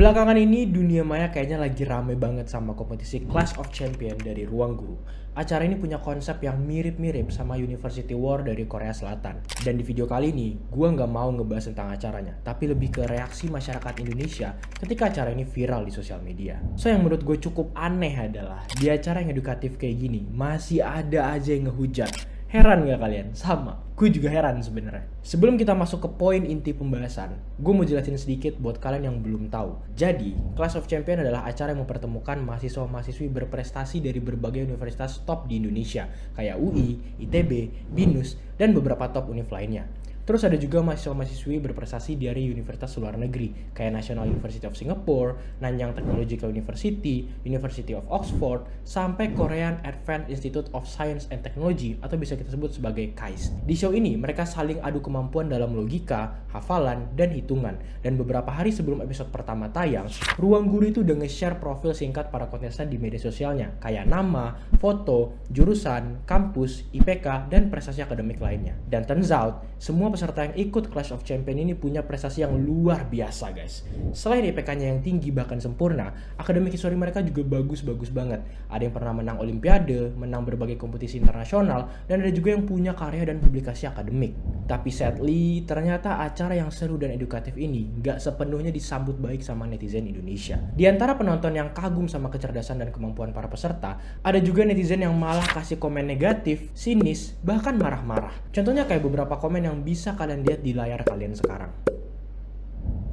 Belakangan ini dunia maya kayaknya lagi rame banget sama kompetisi Clash of Champion dari Ruang Guru. Acara ini punya konsep yang mirip-mirip sama University War dari Korea Selatan. Dan di video kali ini, gue nggak mau ngebahas tentang acaranya, tapi lebih ke reaksi masyarakat Indonesia ketika acara ini viral di sosial media. So yang menurut gue cukup aneh adalah, di acara yang edukatif kayak gini, masih ada aja yang ngehujat. Heran gak kalian? Sama, gue juga heran sebenarnya. Sebelum kita masuk ke poin inti pembahasan, gue mau jelasin sedikit buat kalian yang belum tahu. Jadi, Clash of Champion adalah acara yang mempertemukan mahasiswa-mahasiswi berprestasi dari berbagai universitas top di Indonesia, kayak UI, ITB, BINUS, dan beberapa top univ lainnya. Terus ada juga mahasiswa-mahasiswi berprestasi dari universitas luar negeri, kayak National University of Singapore, Nanyang Technological University, University of Oxford, sampai Korean Advanced Institute of Science and Technology, atau bisa kita sebut sebagai KAIST. Di show ini, mereka saling adu kemampuan dalam logika, hafalan, dan hitungan. Dan beberapa hari sebelum episode pertama tayang, Ruang Guru itu udah nge-share profil singkat para kontestan di media sosialnya, kayak nama, foto, jurusan, kampus, IPK, dan prestasi akademik lainnya. Dan turns out, semua peserta yang ikut Clash of Champion ini punya prestasi yang luar biasa guys. Selain IPK-nya yang tinggi bahkan sempurna, akademik history mereka juga bagus-bagus banget. Ada yang pernah menang olimpiade, menang berbagai kompetisi internasional, dan ada juga yang punya karya dan publikasi akademik. Tapi sadly, ternyata acara yang seru dan edukatif ini gak sepenuhnya disambut baik sama netizen Indonesia. Di antara penonton yang kagum sama kecerdasan dan kemampuan para peserta, ada juga netizen yang malah kasih komen negatif, sinis, bahkan marah-marah. Contohnya kayak beberapa komen yang bisa kalian lihat di layar kalian sekarang.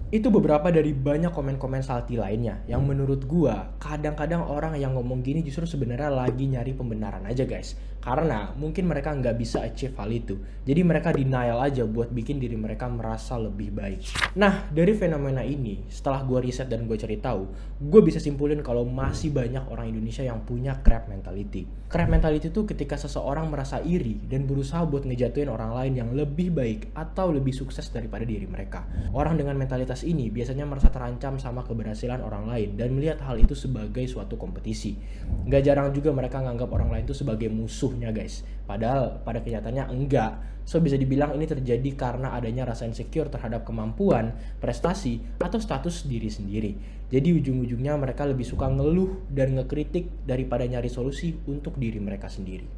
Itu beberapa dari banyak komen-komen salty lainnya yang menurut gua kadang-kadang orang yang ngomong gini justru sebenarnya lagi nyari pembenaran aja guys, karena mungkin mereka nggak bisa achieve hal itu, jadi mereka denial aja buat bikin diri mereka merasa lebih baik. Nah, dari fenomena ini setelah gua riset dan gua cari tahu, gua bisa simpulin kalau masih banyak orang Indonesia yang punya crab mentality. Crab mentality itu ketika seseorang merasa iri dan berusaha buat ngejatuhin orang lain yang lebih baik atau lebih sukses daripada diri mereka. Orang dengan mentalitas ini biasanya merasa terancam sama keberhasilan orang lain dan melihat hal itu sebagai suatu kompetisi. Gak jarang juga mereka nganggap orang lain itu sebagai musuhnya guys, padahal pada kenyataannya enggak. So bisa dibilang ini terjadi karena adanya rasa insecure terhadap kemampuan, prestasi, atau status diri sendiri. Jadi ujung-ujungnya mereka lebih suka ngeluh dan ngekritik daripada nyari solusi untuk diri mereka sendiri.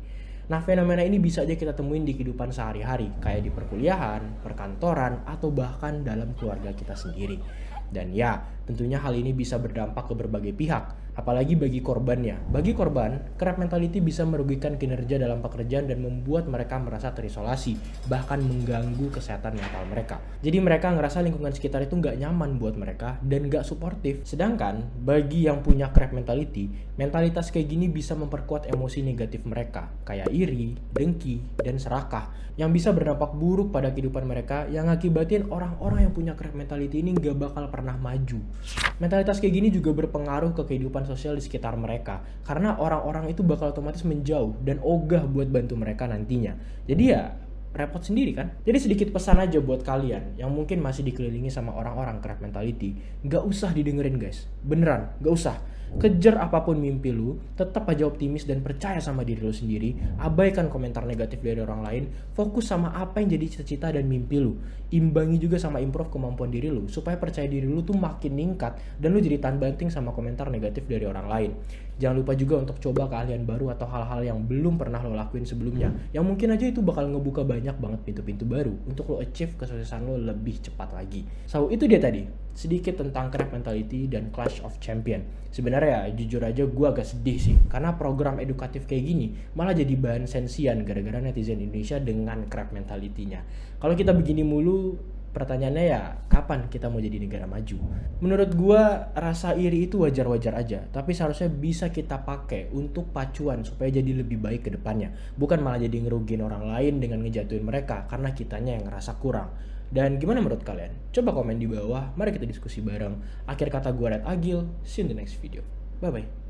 Nah, fenomena ini bisa aja kita temuin di kehidupan sehari-hari, kayak di perkuliahan, perkantoran, atau bahkan dalam keluarga kita sendiri. Dan ya, tentunya hal ini bisa berdampak ke berbagai pihak, apalagi bagi korbannya. Bagi korban, crab mentality bisa merugikan kinerja dalam pekerjaan dan membuat mereka merasa terisolasi, bahkan mengganggu kesehatan mental mereka. Jadi mereka ngerasa lingkungan sekitar itu nggak nyaman buat mereka dan nggak suportif. Sedangkan bagi yang punya crab mentality, mentalitas kayak gini bisa memperkuat emosi negatif mereka, kayak iri, dengki, dan serakah, yang bisa berdampak buruk pada kehidupan mereka, yang ngakibatin orang-orang yang punya crab mentality ini nggak bakal pernah maju. Mentalitas kayak gini juga berpengaruh ke kehidupan sosial di sekitar mereka, karena orang-orang itu bakal otomatis menjauh dan ogah buat bantu mereka nantinya. Jadi ya repot sendiri kan. Jadi sedikit pesan aja buat kalian yang mungkin masih dikelilingi sama orang-orang crab mentality, gak usah didengerin guys, beneran gak usah. Kejar apapun mimpi lu, tetap aja optimis dan percaya sama diri lu sendiri. Abaikan komentar negatif dari orang lain, fokus sama apa yang jadi cita-cita dan mimpi lu. Imbangi juga sama improve kemampuan diri lu, supaya percaya diri lu tuh makin ningkat dan lu jadi tahan banting sama komentar negatif dari orang lain. Jangan lupa juga untuk coba keahlian baru atau hal-hal yang belum pernah lo lakuin sebelumnya, yang mungkin aja itu bakal ngebuka banyak banget pintu-pintu baru untuk lo achieve kesuksesan lo lebih cepat lagi. So itu dia tadi, sedikit tentang crab mentality dan Clash of Champion. Sebenarnya ya, jujur aja gue agak sedih sih, karena program edukatif kayak gini malah jadi bahan sensian gara-gara netizen Indonesia dengan crab mentality-nya. Kalau kita begini mulu, pertanyaannya ya, kapan kita mau jadi negara maju? Menurut gue, rasa iri itu wajar-wajar aja, tapi seharusnya bisa kita pakai untuk pacuan supaya jadi lebih baik ke depannya. Bukan malah jadi ngerugiin orang lain dengan ngejatuhin mereka karena kitanya yang ngerasa kurang. Dan gimana menurut kalian? Coba komen di bawah, mari kita diskusi bareng. Akhir kata gue Red Agil, see you in the next video. Bye-bye.